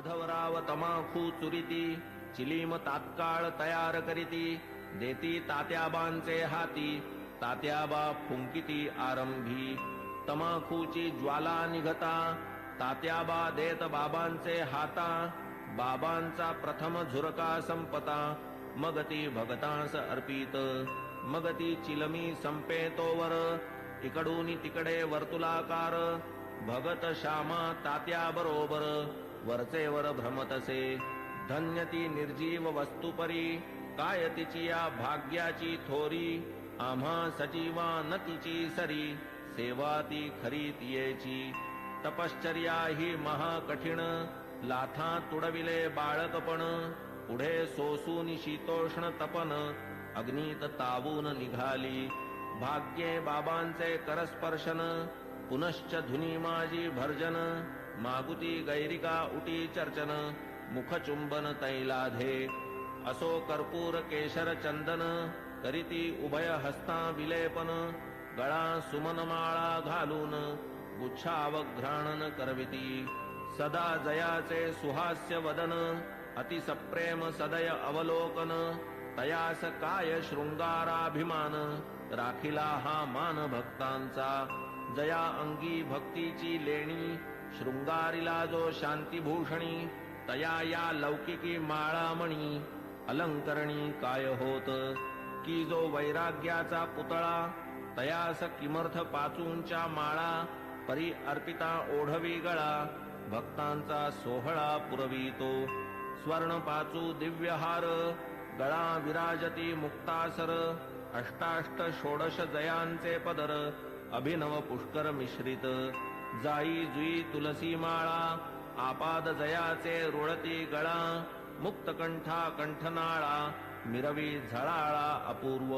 माधवराव तमाखू चुरिती चिलीम तात्काळ तयार करीती देती तात्याबांचे हाती तात्याबा फुंकिती आरंभी तमाखूची ज्वाला निघता तात्याबा देत बाबांचे हाता बाबांचा प्रथम झुरका संपता मग ती भगतांस अर्पित मग ती चिलमी संपे तोवर इकडून तिकडे वर्तुलाकार भगत श्यामा तात्या बरोबर वरचे वर भ्रमतसे धन्य ती निर्जीव वस्तुपरी काय तिची या भाग्याची थोरी आम्हा सजीवा न तिची सरी सेवा ती खरी तियेची तपश्चर्या ही महाकठीण लाथा तुडविले बाळकपण पुढे सोसून शीतोष्ण तपन अग्नीत तावून निघाली भाग्ये बाबांचे करस्पर्शन पुनश्च धुनी माझी भर्जन मागुती गैरिका उटी चर्चन मुखचुंबन तैलाधे असो कर्पूर केशर चंदन करीती उभय हस्ता विलेपन गळा सुमनमाळा घालून गुच्छावघ्राणन करविती सदा जयाचे सुहास्य वदन अतिसप्रेम सदय अवलोकन तयास काय शृंगाराभिमान राखिला हा मान भक्तांचा जया अंगी भक्तीची लेणी शृंगारिला जो शांतीभूषणी तया या लौकिकी माळामणी अलंकरणी काय होत की जो वैराग्याचा पुतळा तयास किमर्थ पाचूंच्या माळा परी अर्पिता ओढवी गळा भक्तांचा सोहळा पुरवितो स्वर्ण पाचू दिव्यहार गळा विराजती मुक्तासर अष्टाष्ट षोडश जयांचे पदर अभिनव पुष्कर मिश्रित जाई जुई तुलसी माळा आपाद जयाचे रुळती गळा मुक्तकंठा कंठनाळा मिरवी झळाळा अपूर्व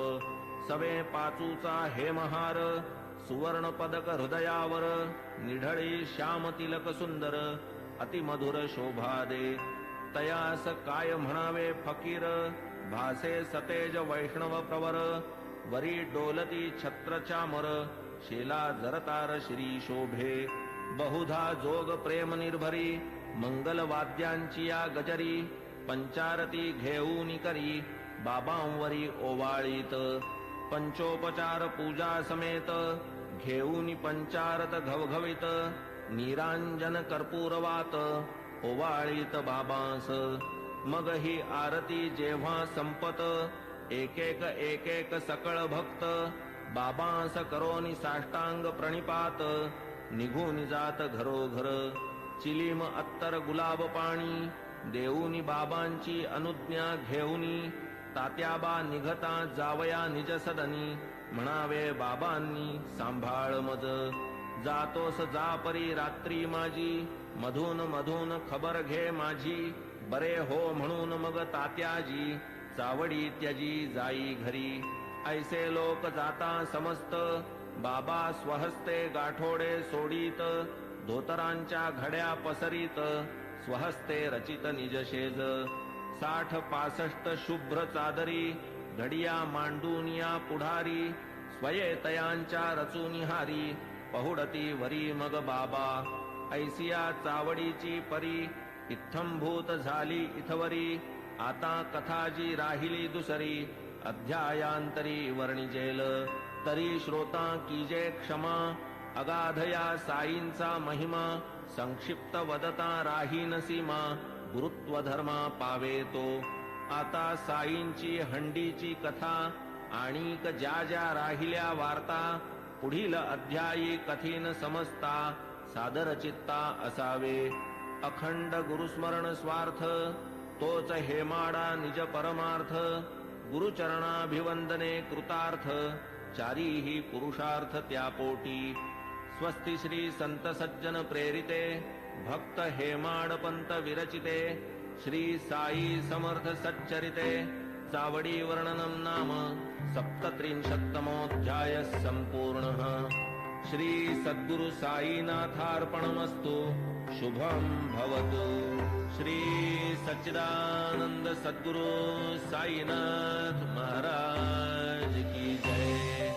सवे पाचूचा हेमहार सुवर्ण पदक हृदयावर निढळी श्याम तिलक सुंदर अतिमधुर शोभा दे तयास काय म्हणावे फकीर भासे सतेज वैष्णव प्रवर वरी डोलती छत्र चामर शेला जरतार श्री शोभे बहुधा जोग प्रेम निर्भरी मंगल वाद्यांची या गजरी पंचारती घेऊन करी बाबांवरी ओवाळीत पंचोपचार पूजा समेत घेऊन पंचारत घवघवित निरांजन कर्पूरवात ओवाळीत बाबांस मग ही आरती जेव्हा संपत एक एक सकळ भक्त बाबांस करोनी साष्टांग प्रणिपात निघून जात घरोघर चिलीम अत्तर गुलाब पाणी देऊनी बाबांची अनुज्ञा घेऊनी तात्याबा निघता जावया निज सदनी म्हणावे बाबांनी सांभाळ मज जातोस जा परी रात्री माझी मधून मधून खबर घे माझी बरे हो म्हणून मग तात्याजी चावडी त्यजी जाई घरी ऐसे लोक जाता समस्त बाबा स्वहस्ते गाठोडे सोडीत धोतरांच्या घड्या पसरीत स्वहस्ते रचित निजशेज 60-65 शुभ्र चादरी घडिया मांडून या पुढारी स्वये तयांच्या रचून हारी पहुडती वरी मग बाबा ऐसिया चावडीची परी इत्थंभूत झाली इथवरी आता कथा जी राहिली दुसरी अध्यायांतरी वर्णिजेल तरी श्रोता कीजे क्षमा अगाधया साईंचा महिमा संक्षिप्त वदता राहीन सीमा गुरुत्व धर्मा पावे तो आता साईंची हंडीची कथा आणिक ज्या ज्या राहिल्या वार्ता पुढील अध्यायी कथीन समजता सादर चित्ता असावे अखंड गुरुस्मरण स्वार्थ तोच हेमाडा निज परमार्थ गुरुचरणाभिवंदने कृतार्थ चारीही पुरुषार्थ त्या पोटी स्वस्ति श्री संत सज्जन प्रेरिते भक्त हेमाडपंत विरचिते श्री साई समर्थ सच्चरिते चावडी वर्णनम नाम 37तमोऽध्याय संपूर्णः श्री सद्गुरु साईनाथार्पणमस्तु शुभं भवतु श्री सच्चिदानंद सद्गुरु साईनाथ महाराज की जय।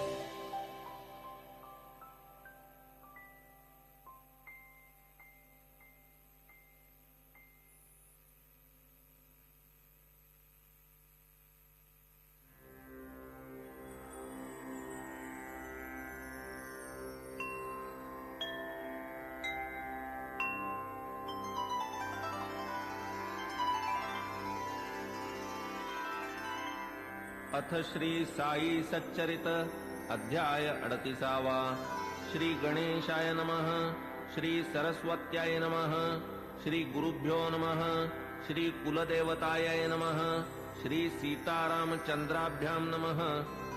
अथ श्री साई सच्चरित अध्याय 38वा। श्री गणेशाय नमः। श्री सरस्वत्याय नमः। श्री गुरुभ्यो नमः। श्री कुलदेवताय नमः। श्री सीतारामचंद्राभ्यां नमः।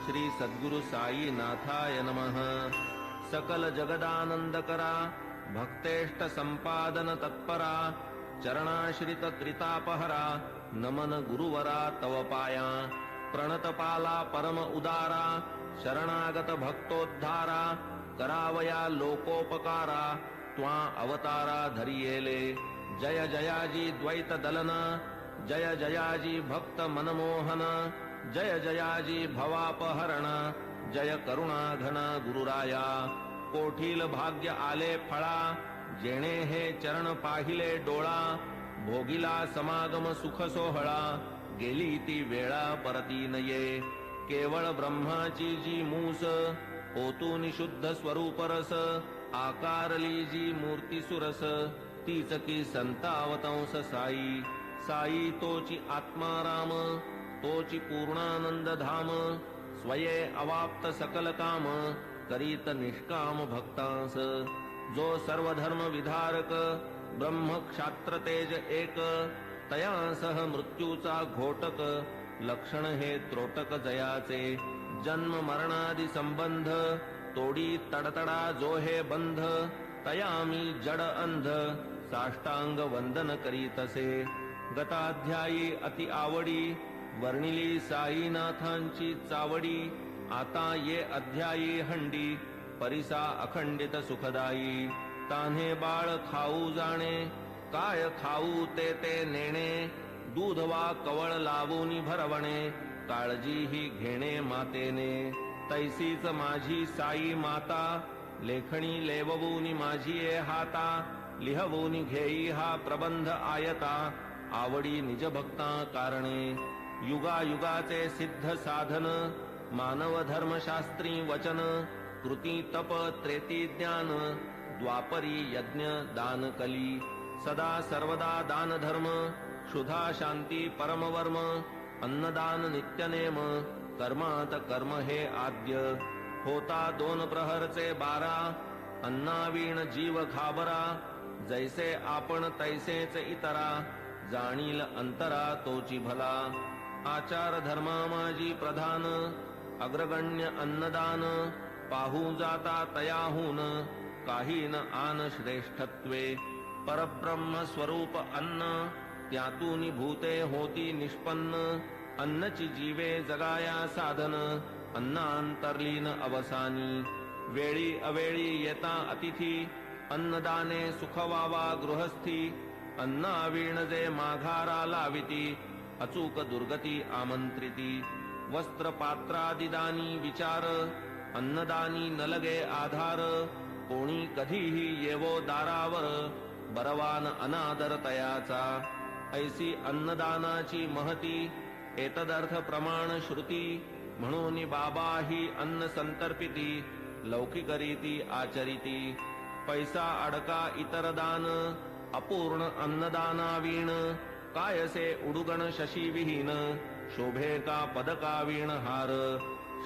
श्री सद्गुरु साई नाथाय नमः। सकल जगदानंदकरा भक्तेष्ट संपादन तत्परा चरणाश्रित त्रितापहरा नमन गुरुवरा तव पाया प्रणतपाला परम उदारा शरणागत भक्तोद्धारा करावया लोकोपकारा त्वा अवतारा धरियेले जय जयाजी द्वैत दलना जय जयाजी भक्त मनमोहन जय जयाजी भवापहरण जय करुणा घन गुरुराया कोठील भाग्य आले फळा जेणे हे चरण पाहिले डोळा भोगिला समागम सुख सोहळा गेली ती वेळा परती नये केवळ ब्रह्माची जी मूस ओतून शुद्ध स्वरूप रस आकारली जी मूर्ती सुरस तीच की संतावतंस साई साई तोची आत्माराम तोची पूर्णानंद धाम स्वये अवाप्त सकल काम करीत निष्काम भक्तांस जो सर्वधर्म विधारक ब्रह्म क्षात्र तेज एक तया सह मृत्यूचा घोटक लक्षण हे त्रोटक जयाचे जन्म मरणादि संबंध तोडी तडतडा जो हे बंध तया मी जड अंध साष्टांग वंदन करीतसे गताध्यायी अति आवडी वर्णिली साईनाथांची चावडी आता ये अध्यायी हंडी परिसा अखंडित सुखदायी तान्हे बाळ खाऊ जाणे काय खाऊ ते ते नेणे दूध वा कवळ लावून भरवणे काळजी ही घेणे मातेने तैसीच माझी साई माता लेखणी लेववून माझी ये हाता लिहवून घेई हा प्रबंध आयता आवडी निज भक्ता कारणे युगायुगाचे सिद्ध साधन मानव धर्मशास्त्री वचन कृती तप त्रेती ज्ञान द्वापरी यज्ञ दान कली सदा सर्वदा दान धर्म क्षुधा शांती परमवर्म अन्नदान नित्यनेम कर्मात कर्म हे आद्य होता 2 प्रहरचे 12 अन्नावीण जीव घाबरा जैसे आपण तैसेच इतरा जाणील अंतरा तोची भला आचार धर्मा माझी प्रधान अग्रगण्य अन्नदान पाहू जाता तयाहून काही न आन श्रेष्ठत्वे परब्रह्म स्वरूप अन्न त्यातून भूते होती निष्पन्न अन्नची जीवे जगाया साधन अन्नांतर्लीन अवसानी वेळी अवेळी येता अतिथी अन्नदाने सुख व्हावा गृहस्थी अन्नावीण जे माघारा लाविती अचूक दुर्गती आमंत्रिती वस्त्र पात्रादिदानी विचार अन्नदानी नलगे आधार कोणी कधीही येवो दारावर बरवान अनादर तयाचा ऐसी अन्नदानाची महती एतदर्थ प्रमाण श्रुती म्हणून बाबा ही अन्न संतर्पिती लौकिकरीती आचरिती पैसा अडका इतर दान अपूर्ण अन्नदानावीण कायसे उडुगण शशी विहीन शोभे का पदकावीण हार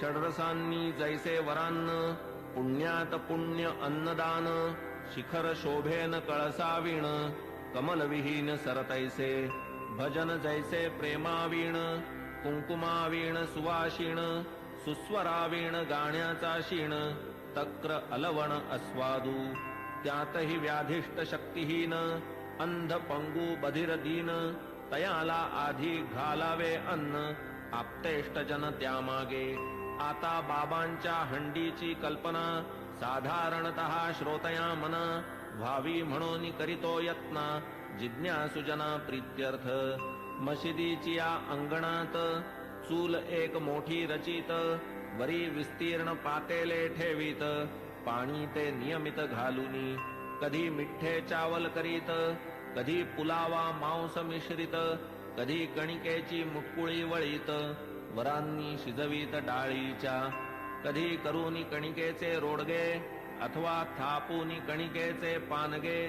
षड्रसांनी जैसे वरान्न पुण्यात पुण्य अन्नदान शिखर शोभेन कळसावीण कमलविहीन सरतैसे भजन जैसे प्रेमावीण कुंकुमावीण सुवाशीण सुस्वरावीण गाण्याचा शीण तक्र अलवण अस्वादू त्यातही व्याधिष्ट शक्तिहीन अंध पंगू बधिर दीन तयाला आधी घालावे अन्न आप्तेष्ट जन त्यामागे आता बाबांच्या हंडीची कल्पना साधारणतः श्रोतया मन व्हावी म्हणून करीतो यत्न जिज्ञासुजना प्रीत्यर्थ मशिदीची या अंगणात चूल एक मोठी रचित वरी विस्तीर्ण पातेले ठेवीत पाणी ते नियमित घालूनी कधी मिठ्ठे चावल करीत कधी पुलावा मांस मिश्रित कधी कणिकेची मुटकुळी वळीत वरांनी शिजवीत डाळीच्या कधी करूनी कणिकेचे रोडगे अथवा थापूनी कणिकेचे पानगे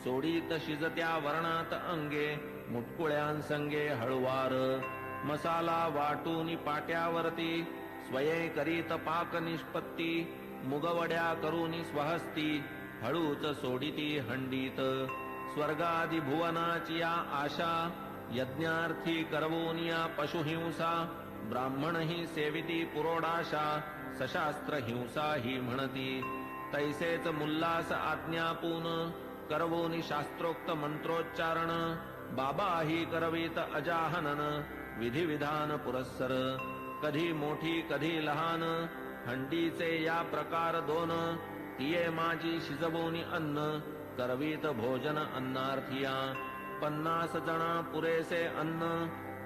सोडीत शिजत्या वर्णात अंगे मुटकुळ्यांसंगे हळुवार मसाला वाटूनी पाट्यावरती स्वये करीत पाक निष्पत्ती मुगवड्या करूनी स्वहस्ती हळूच सोडिती हंडीत स्वर्गादि भुवनाची या आशा यज्ञार्थी करवोनिया पशुहिंसा ब्राह्मण ही सेविती पुरोडाशा सशास्त्र हिंसा ही म्हणती तैसेच मुल्लास आज्ञापून करवोनी शास्त्रोक्त मंत्रोच्चारण बाबा ही करवीत अजाहनन विधिविधान पुरस्सर कधी मोठी कधी लहान हंडीचे या प्रकार दोन तिये माझी शिजवोनी अन्न करवीत भोजन अन्नार्थिया 50 जना पुरेसे अन्न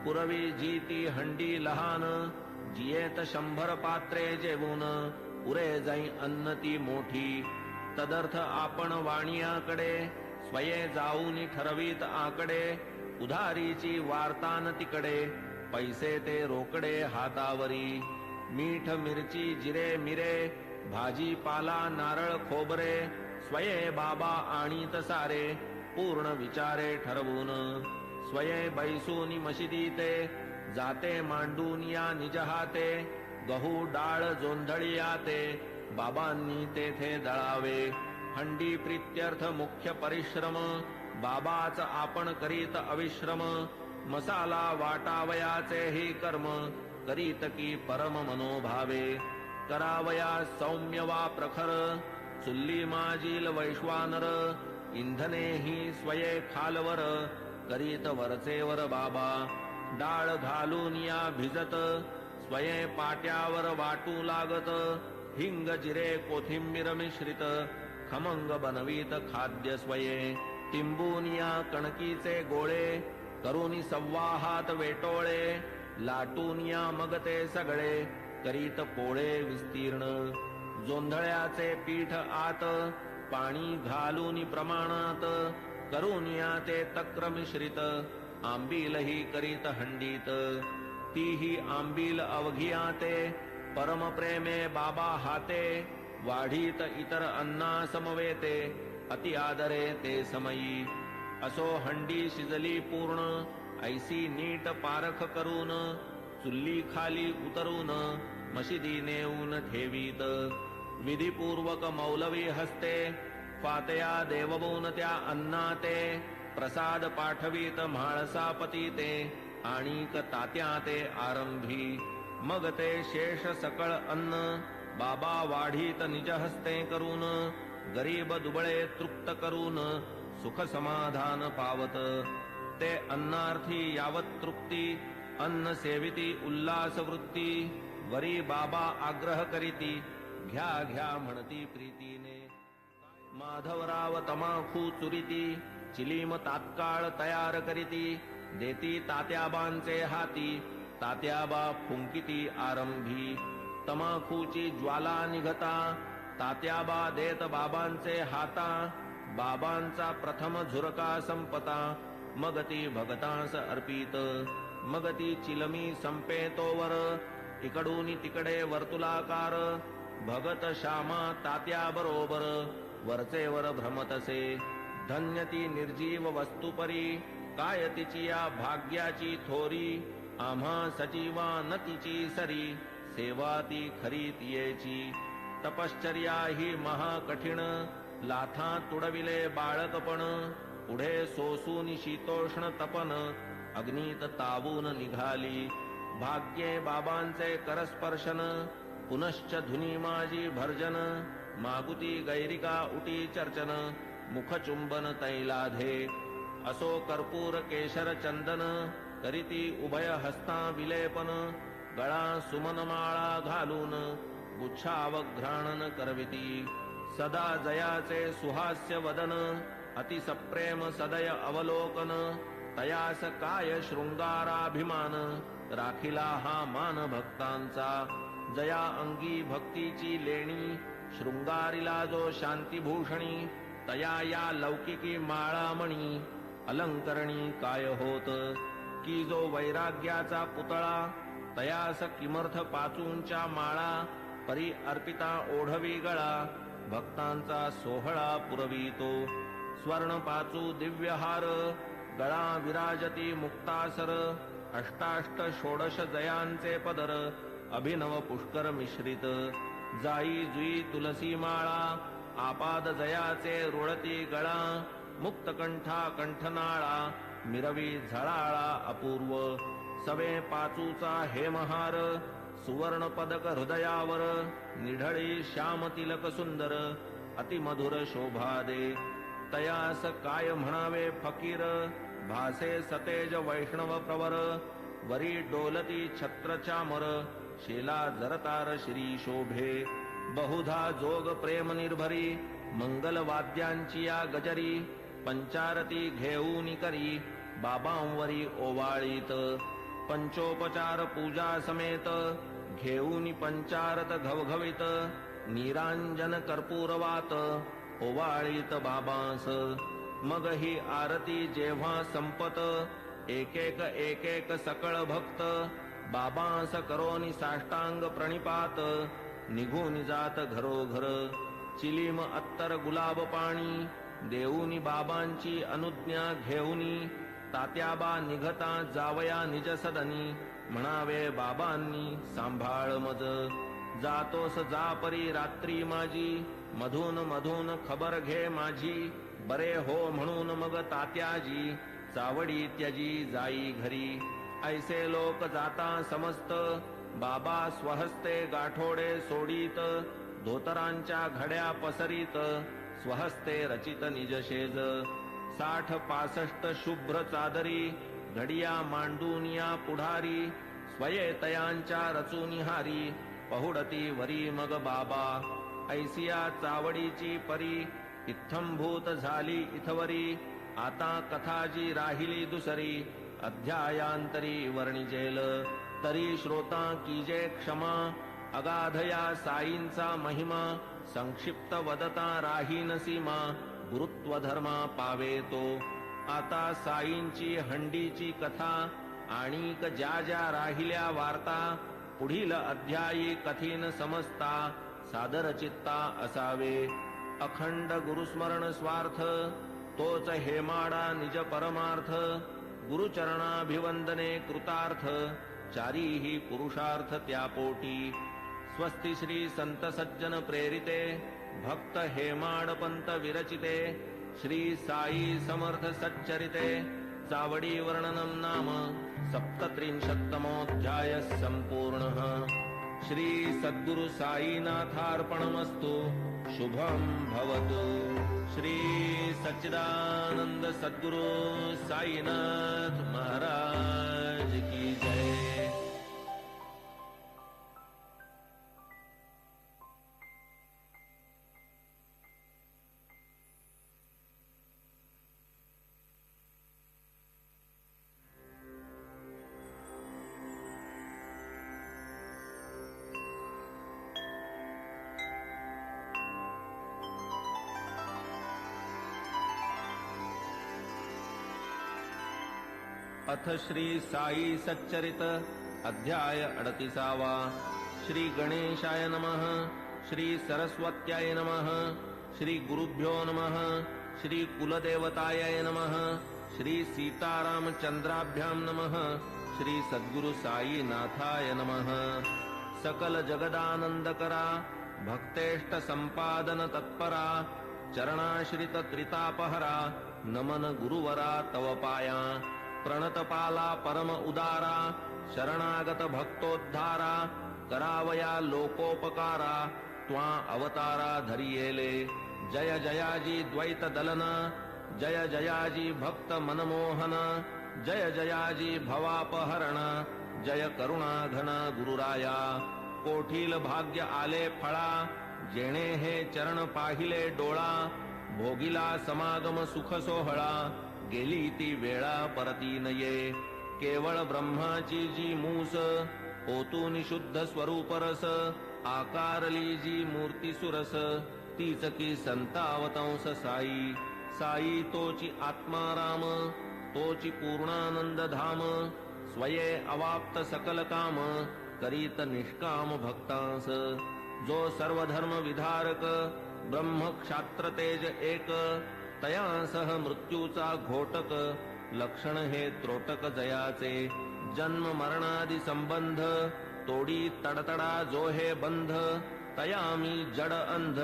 पुरवी जी ती हंडी लहान जियेत 100 पात्रे जेवून पुरे जाई अन्न ती मोठी तदर्थ आपण वाणियाकडे स्वये जाऊनी ठरवीत आकडे उधारीची वार्तान तिकडे पैसे ते रोकडे हातावरी मीठ मिरची जिरे मिरे भाजीपाला नारळ खोबरे स्वये बाबा आणीत सारे पूर्ण विचारे ठरवून स्वये बैसूनी मशिदीते जाते मांडून या निज हाते गहू डाळ जोंधळियाते बाबांनी तेथे दळावे हंडी प्रीत्यर्थ मुख्य परिश्रम बाबाच आपण करीत अविश्रम मसाला वाटावयाचे ही कर्म करीत की परम मनोभावे करावया सौम्य वा प्रखर चुल्ली माजील वैश्वानर इंधने ही स्वये खालवर करीत वरचेवर बाबा डाळ घालून या भिजत स्वये पाट्यावर वाटू लागत हिंग जिरे कोथिंबीर मिश्रित खमंग बनवीत खाद्य स्वये टिंबून या कणकीचे गोळे करूनी सव्वाहात वेटोळे लाटून या मग ते सगळे करीत पोळे विस्तीर्ण जोंधळ्याचे पीठ आत पाणी घालून प्रमाणात करून या ते तक्र मिश्रित आंबीलही करीत हंडीत तीही आंबील अवघियाते परम प्रेमे बाबा हाते वाढीत इतर अन्ना समवेते अति आदरे ते समयी असो हंडी शिजली पूर्ण ऐसी नीट पारख करून चुल्ली खाली उतरून मशिदी नेऊन ठेवीत विधिपूर्वक मौलवी हस्ते फातया देवबोन त्या अन्नाते प्रसाद पाठवीत म्हाळसापती ते आणिक तात्या ते आरंभी मग ते शेष सकळ अन्न बाबा वाढीत निज हस्ते करून गरीब दुबळे तृप्त करून सुख समाधान पावत ते अन्नार्थी यावत तृप्ती अन्न सेविती उल्लास वृत्ती वरी बाबा आग्रह करीती घ्या घ्या म्हणती प्रीतीने माधवराव तमाखू चुरीती चिलीम तात्काळ तयार करीती देती तात्याबांचे हाती तात्याबा फुंकिती आरंभी तमाखूची ज्वाला निघता तात्याबा देत बाबांचे हाता बाबांचा प्रथम झुरका संपता मग ती भगतांस अर्पित मग ती चिलमी संपेतोवर इकडून तिकडे वर्तुलाकार भगत श्यामा तात्या बरोबर वरचेवर भ्रमतसे धन्य ती निर्जीव वस्तुपरी काय तिची या भाग्याची थोरी आम्हा सजीवा न तिची सरी सेवा ती खरी तियेची तपश्चर्या ही महाकठीण लाथा तुडविले बाळकपण पुढे सोसून शीतोष्ण तपन अग्नीत तावून निघाली भाग्ये बाबांचे करस्पर्शन पुनश्च धुनी माझी भर्जन मागुती गैरिका उटी चर्चन मुखचुंबन तैलाधे असो कर्पूर केशर चंदन करीती उभय हस्ता विलेपन गळा सुमनमाळा घालून गुच्छावघ्राणन करविती सदा जयाचे सुहास्य वदन अतिसप्रेम सदय अवलोकन तयास काय शृंगाराभिमान राखिला हा मान भक्तांचा जया अंगी भक्तीची लेणी शृंगारिला जो शांतीभूषणी तया या लौकिकी माळामणी अलंकरणी काय होत की जो वैराग्याचा पुतळा तयास किमर्थ पाचूंच्या माळा परी अर्पिता ओढवी गळा भक्तांचा सोहळा पुरवितो स्वर्ण पाचू दिव्यहार गळा विराजती मुक्तासर अष्टाष्ट षोडश जयांचे पदर अभिनव पुष्कर मिश्रित जाई जुई तुलसी माळा आपाद जयाचे रुळती गळा मुक्तकंठा कंठनाळा मिरवी झळाळा अपूर्व सवे पाचूचा हेमहार सुवर्ण पदक हृदयावर निढळी श्याम तिलक सुंदर अतिमधुर शोभा दे तयास काय म्हणावे फकीर भासे सतेज वैष्णव प्रवर वरी डोलती छत्र चामर शेला जरतार श्री शोभे बहुधा जोग प्रेम निर्भरी मंगल वाद्यांची या गजरी पंचारती घेऊनी करी बाबांवरी ओवाळीत पंचोपचार पूजा समेत घेऊनी पंचारत घवघवीत निरांजन कर्पूरवात ओवाळीत बाबांस मग ही आरती जेव्हा संपत एक एक सकळ भक्त बाबांस करोनी साष्टांग प्रणिपात निघून जात घरोघर चिलीम अत्तर गुलाब पाणी देऊनी बाबांची अनुज्ञा घेऊनी तात्याबा निघता जावया निज सदनी म्हणावे बाबांनी सांभाळ मज जातोस जापरी रात्री माझी मधून मधून खबर घे माझी बरे हो म्हणून मग तात्याजी चावडी त्यजी जाई घरी ऐसे लोक जाता समस्त बाबा स्वहस्ते गाठोडे सोडीत धोतरांच्या घड्या पसरीत स्वहस्ते रचित निजशेज 60-65 शुभ्र चादरी घडिया मांडूनिया पुढारी स्वये तयांच्या रचुनिहारी पहुडती वरी मग बाबा ऐसिया चावडीची परी इत्थंभूत झाली इथवरी आता कथाजी राहिली दुसरी अध्यायांतरी वर्णिजेल तरी श्रोता कीजे क्षमा अगाधया साईंचा महिमा संक्षिप्त वदता राहीन सीमा गुरुत्व धर्मा पावे तो आता साईंची हंडीची कथा आणिक ज्या ज्या राहिल्या वार्ता पुढील अध्यायी कथीन समजता सादर चित्ता असावे अखंड गुरुस्मरण स्वार्थ तोच हेमाडा निज परमार्थ गुरुचरणाभिवंदने कृतार्थ चारीही पुरुषार्थ त्या पोटी स्वस्ति श्री संत सज्जन प्रेरिते भक्त हेमाडपंत विरचिते श्री साई समर्थ सच्चरिते चावडी वर्णनम नाम 37तमोऽध्याय संपूर्णः श्री सद्गुरु साईनाथार्पणमस्तु शुभं भवतु श्री सच्चिदानंद सद्गुरु साईनाथ महाराज की जय। अथ श्री साई सच्चरित अध्याय 38 श्री गणेशाय नमः श्री सरस्वत्याय नमः श्री गुरुभ्यो नमः श्री कुलदेवताय नमः श्री सीतारामचंद्राभ्यां नमः श्री सद्गुरु साई नाथाय नमः सकल जगदानंदकरा भक्तेष्ट संपादन तत्परा चरणाश्रित त्रितापहरा नमन गुरुवरा तव पाया प्रणतपाला परम उदारा शरणागत भक्तोद्धारा करावया लोकोपकारा त्वा अवतारा धरियेले जय जयाजी द्वैत दलन जय जयाजी भक्त मनमोहन जय जयाजी भवापहरण जय करुणाघन गुरुराया कोठील भाग्य आले फळा जेणे हे चरण पाहिले डोळा भोगिला समागम सुख सोहळा गेली ती वेळा परती नये केवळ ब्रह्माची जी मूस ओतून शुद्ध स्वरूप रस आकारली जी मूर्ती सुरस तीच की संतावतंस साई साई तोची आत्माराम तोची पूर्णानंद धाम स्वये अवाप्त सकल काम करीत निष्काम भक्तांस जो सर्वधर्म विधारक ब्रह्म क्षात्र तेज एक तयांसह मृत्यूचा घोटक लक्षण हे त्रोटक जयाचे जन्म मरणादि संबंध तोडी तडतडा जो हे बंध तयामी जड अंध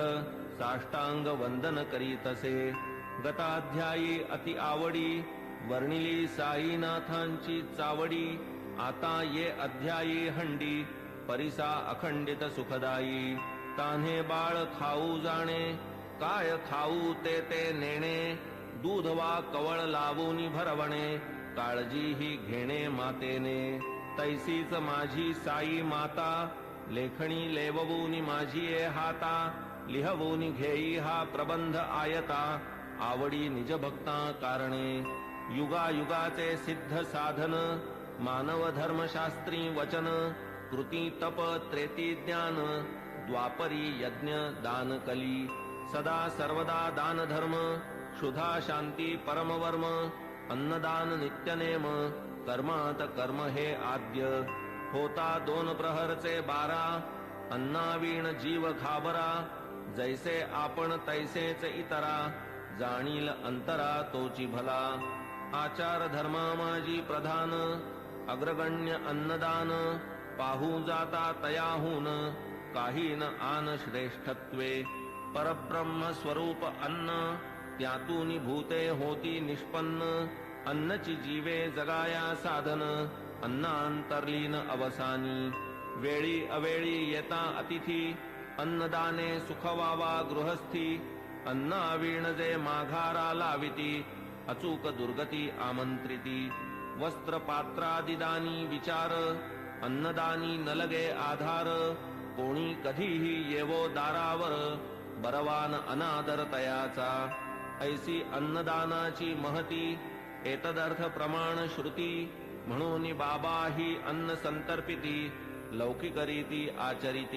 साष्टांग वंदन करीतसे गताध्यायी अति आवडी वर्णिली साईनाथांची चावडी आता ये अध्यायी हंडी परिसा अखंडित सुखदायी तान्हे बाळ खाऊ जाणे काय खाऊ ते ते नेणे दूध वा कवळ लावून भरवणे काळजी ही घेणे मातेने तैसीच माझी साई माता लेखणी लेववून माझी ए हाता लिहवून घेई हा प्रबंध आयता आवडी निज भक्ता कारणे युगायुगाचे सिद्ध साधन मानव धर्मशास्त्री वचन कृती तप त्रेती ज्ञान द्वापरी यज्ञ दान कली सदा सर्वदा दान धर्म क्षुधा शांती परमवर्म अन्नदान नित्यनेम कर्मात कर्म हे आद्य होता 2 प्रहरचे 12 अन्नावीण जीव घाबरा जैसे आपण तैसेच इतरा जाणील अंतरा तोची भला आचार धर्मा माझी प्रधान अग्रगण्य अन्नदान पाहू जाता तयाहून काही न आन श्रेष्ठत्वे परब्रह्म स्वरूप अन्न त्यातून भूते होती निष्पन्न अन्नची जीवे जगाया साधन अन्नांतर्लीन अवसानी वेळी अवेळी येता अतिथी अन्नदाने सुखवावा गृहस्थी अन्नावीण जे माघारा लाविती अचूक दुर्गती आमंत्रिती वस्त्र पात्रादिदानी विचार अन्नदानी नलगे आधार कोणी कधीही येवो दारावर बरवान अनादर तयाचा ऐसी अन्नदानाची महती एतदर्थ प्रमाण श्रुती म्हणून बाबा ही अन्न संतर्पिती लौकिकरीती आचरिती